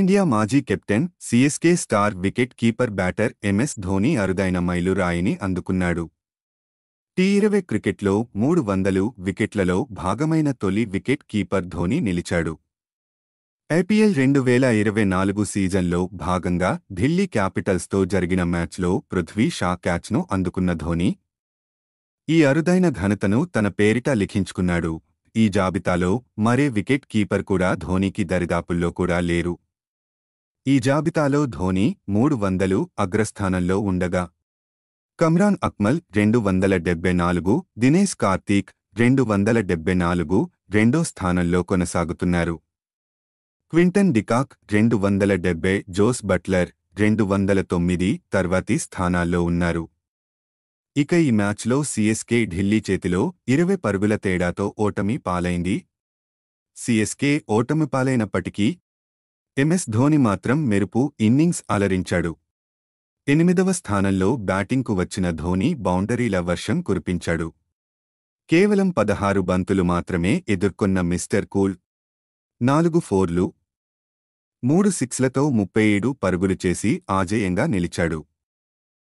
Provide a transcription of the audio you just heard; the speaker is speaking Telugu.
టీమిండియా మాజీ captain, CSK star wicket keeper batter MS Dhoni అరుదైన మైలురాయిని అందుకున్నాడు. టీ20 క్రికెట్లో 300 వికెట్లలో భాగమైన తొలి వికెట్ కీపర్ ధోనీ నిలిచాడు. ఐపీఎల్ 2024 సీజన్లో భాగంగా ఢిల్లీ క్యాపిటల్స్తో జరిగిన మ్యాచ్లో పృథ్వీ షా క్యాచ్ను అందుకున్న ధోనీ ఈ అరుదైన ఘనతను తన పేరిట లిఖించుకున్నాడు. ఈ జాబితాలో మరే వికెట్ కీపర్ కూడా ధోనీకి దరిదాపుల్లో కూడా లేరు. ఈ జాబితాలో ధోనీ 300 అగ్రస్థానంలో ఉండగా, కమ్రాన్ అక్మల్ 274, దినేశ్ కార్తీక్ 274 రెండో స్థానంలో కొనసాగుతున్నారు. క్వింటన్ డికాక్ 270, జోస్ బట్లర్ 209 తర్వాతి స్థానాల్లో ఉన్నారు. ఇక ఈ మ్యాచ్లో సీఎస్కే ఢిల్లీ చేతిలో 20 పరుగుల తేడాతో ఓటమి పాలైంది. సీఎస్కే ఓటమి పాలైనప్పటికీ ఎంఎస్ ధోనీ మాత్రం మెరుపు ఇన్నింగ్స్ అలరించాడు. 8వ స్థానంలో బ్యాటింగ్కు వచ్చిన ధోనీ బౌండరీల వర్షం కురిపించాడు. కేవలం 16 బంతులు మాత్రమే ఎదుర్కొన్న మిస్టర్ కూల్ 4 ఫోర్లు, 3 సిక్స్లతో 37 పరుగులు చేసి ఆజేయంగా నిలిచాడు.